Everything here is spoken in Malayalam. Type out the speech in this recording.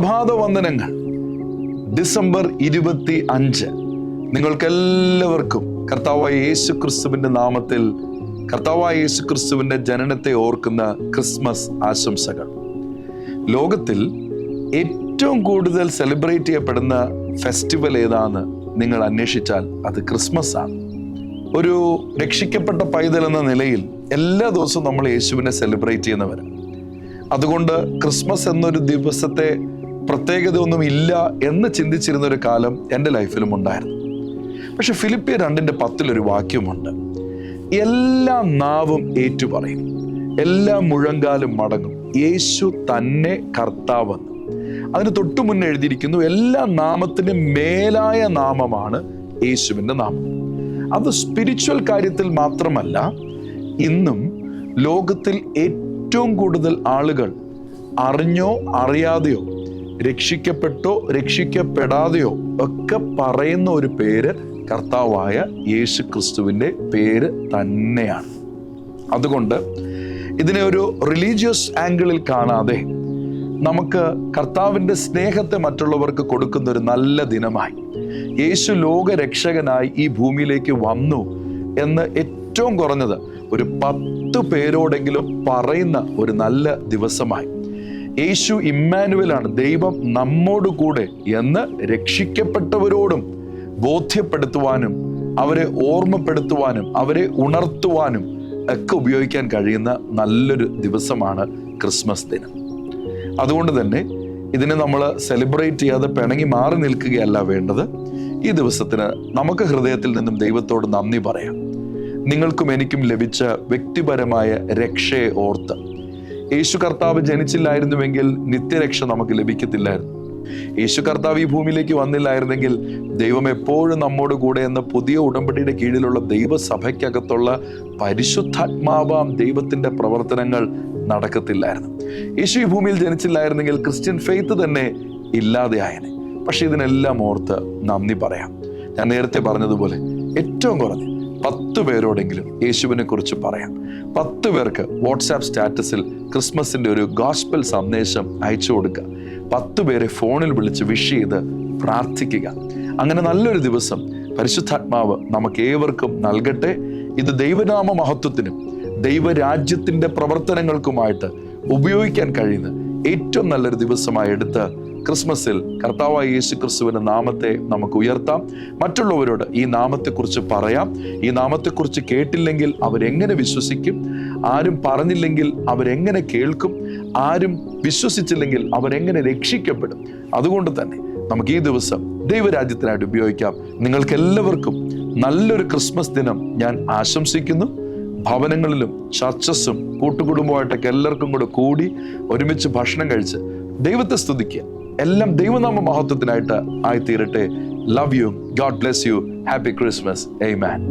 പ്രഭാത വന്ദനങ്ങൾ. ഡിസംബർ 25. നിങ്ങൾക്കെല്ലാവർക്കും കർത്താവായ യേശു ക്രിസ്തുവിന്റെ നാമത്തിൽ കർത്താവായ യേശു ക്രിസ്തുവിന്റെ ജനനത്തെ ഓർക്കുന്ന ക്രിസ്മസ് ആശംസകൾ. ലോകത്തിൽ ഏറ്റവും കൂടുതൽ സെലിബ്രേറ്റ് ചെയ്യപ്പെടുന്ന ഫെസ്റ്റിവൽ ഏതാന്ന് നിങ്ങൾ അന്വേഷിച്ചാൽ അത് ക്രിസ്മസ് ആണ്. ഒരു രക്ഷിക്കപ്പെട്ട പൈതൽ എന്ന നിലയിൽ എല്ലാ ദിവസവും നമ്മൾ യേശുവിനെ സെലിബ്രേറ്റ് ചെയ്യുന്നവരാണ്. അതുകൊണ്ട് ക്രിസ്മസ് എന്നൊരു ദിവസത്തെ പ്രത്യേകത ഒന്നും ഇല്ല എന്ന് ചിന്തിച്ചിരുന്ന ഒരു കാലം എൻ്റെ ലൈഫിലും ഉണ്ടായിരുന്നു. പക്ഷെ ഫിലിപ്പിയർ 2:10 ഒരു വാക്യമുണ്ട്: എല്ലാ നാവും ഏറ്റുപറയും, എല്ലാ മുഴങ്കാലും മടങ്ങും, യേശു തന്നെ കർത്താവെന്ന്. അതിന് തൊട്ടു മുന്നേ എഴുതിയിരിക്കുന്നു, എല്ലാ നാമത്തിനും മേലായ നാമമാണ് യേശുവിൻ്റെ നാമം. അത് സ്പിരിച്വൽ കാര്യത്തിൽ മാത്രമല്ല, ഇന്നും ലോകത്തിൽ ഏറ്റവും കൂടുതൽ ആളുകൾ അറിഞ്ഞോ അറിയാതെയോ, രക്ഷിക്കപ്പെട്ടോ രക്ഷിക്കപ്പെടാതെയോ ഒക്കെ പറയുന്ന ഒരു പേര് കർത്താവായ യേശു ക്രിസ്തുവിൻ്റെ പേര് തന്നെയാണ്. അതുകൊണ്ട് ഇതിനെ ഒരു റിലീജിയസ് ആംഗിളിൽ കാണാതെ നമുക്ക് കർത്താവിൻ്റെ സ്നേഹത്തെ മറ്റുള്ളവർക്ക് കൊടുക്കുന്ന ഒരു നല്ല ദിനമായി, യേശു ലോകരക്ഷകനായി ഈ ഭൂമിയിലേക്ക് വന്നു എന്ന് ഏറ്റവും കുറഞ്ഞത് ഒരു 10 പേരോടെങ്കിലും പറയുന്ന ഒരു നല്ല ദിവസമായി, യേശു ഇമ്മാനുവലാണ്, ദൈവം നമ്മോട് കൂടെ എന്ന് രക്ഷിക്കപ്പെട്ടവരോടും ബോധ്യപ്പെടുത്തുവാനും അവരെ ഓർമ്മപ്പെടുത്തുവാനും അവരെ ഉണർത്തുവാനും ഒക്കെ ഉപയോഗിക്കാൻ കഴിയുന്ന നല്ലൊരു ദിവസമാണ് ക്രിസ്മസ് ദിനം. അതുകൊണ്ട് തന്നെ ഇതിനെ നമ്മൾ സെലിബ്രേറ്റ് ചെയ്യാതെ പിണങ്ങി മാറി നിൽക്കുകയല്ല വേണ്ടത്. ഈ ദിവസത്തിന് നമുക്ക് ഹൃദയത്തിൽ നിന്നും ദൈവത്തോട് നന്ദി പറയാം. നിങ്ങൾക്കും എനിക്കും ലഭിച്ച വ്യക്തിപരമായ രക്ഷയെ ഓർത്ത്, യേശു കർത്താവ് ജനിച്ചില്ലായിരുന്നുവെങ്കിൽ നിത്യരക്ഷ നമുക്ക് ലഭിക്കത്തില്ലായിരുന്നു. യേശു കർത്താവ് ഈ ഭൂമിയിലേക്ക് വന്നില്ലായിരുന്നെങ്കിൽ ദൈവം എപ്പോഴും നമ്മോട് കൂടെ എന്ന പുതിയ ഉടമ്പടിയുടെ കീഴിലുള്ള ദൈവസഭയ്ക്കകത്തുള്ള പരിശുദ്ധാത്മാവാം ദൈവത്തിന്റെ പ്രവർത്തനങ്ങൾ നടക്കത്തില്ലായിരുന്നു. യേശു ഈ ഭൂമിയിൽ ജനിച്ചില്ലായിരുന്നെങ്കിൽ ക്രിസ്ത്യൻ ഫെയ്ത്ത് തന്നെ ഇല്ലാതെയായനെ. പക്ഷെ ഇതിനെല്ലാം ഓർത്ത് നന്ദി പറയാം. ഞാൻ നേരത്തെ പറഞ്ഞതുപോലെ ഏറ്റവും കുറഞ്ഞ് 10 പേരോടെങ്കിലും യേശുവിനെ കുറിച്ച് പറയാം. 10 പേർക്ക് വാട്സാപ്പ് സ്റ്റാറ്റസിൽ ക്രിസ്മസിന്റെ ഒരു ഗോസ്പൽ സന്ദേശം അയച്ചു കൊടുക്കുക. 10 പേരെ ഫോണിൽ വിളിച്ച് വിഷ് ചെയ്ത് പ്രാർത്ഥിക്കുക. അങ്ങനെ നല്ലൊരു ദിവസം പരിശുദ്ധാത്മാവ് നമുക്ക് ഏവർക്കും നൽകട്ടെ. ഇത് ദൈവനാമ മഹത്വത്തിനും ദൈവരാജ്യത്തിന്റെ പ്രവർത്തനങ്ങൾക്കുമായിട്ട് ഉപയോഗിക്കാൻ കഴിയുന്ന ഏറ്റവും നല്ലൊരു ദിവസമായി എടുത്ത് ക്രിസ്മസിൽ കർത്താവായ യേശു ക്രിസ്തുവിന്റെ നാമത്തെ നമുക്ക് ഉയർത്താം. മറ്റുള്ളവരോട് ഈ നാമത്തെക്കുറിച്ച് പറയാം. ഈ നാമത്തെക്കുറിച്ച് കേട്ടില്ലെങ്കിൽ അവരെങ്ങനെ വിശ്വസിക്കും? ആരും പറഞ്ഞില്ലെങ്കിൽ അവരെങ്ങനെ കേൾക്കും? ആരും വിശ്വസിച്ചില്ലെങ്കിൽ അവരെങ്ങനെ രക്ഷിക്കപ്പെടും? അതുകൊണ്ട് തന്നെ നമുക്ക് ഈ ദിവസം ദൈവരാജ്യത്തിനായിട്ട് ഉപയോഗിക്കാം. നിങ്ങൾക്ക് എല്ലാവർക്കും നല്ലൊരു ക്രിസ്മസ് ദിനം ഞാൻ ആശംസിക്കുന്നു. ഭവനങ്ങളിലും ചർച്ചസും കൂട്ടുകുടുംബമായിട്ടൊക്കെ എല്ലാവർക്കും കൂടി ഒരുമിച്ച് ഭക്ഷണം കഴിച്ച് ദൈവത്തെ സ്തുതിക്കുക. എല്ലാം ദൈവനാമ മഹത്വത്തിനായിട്ട് ആയിത്തീരട്ടെ. Love you. God bless you. Happy Christmas. Amen.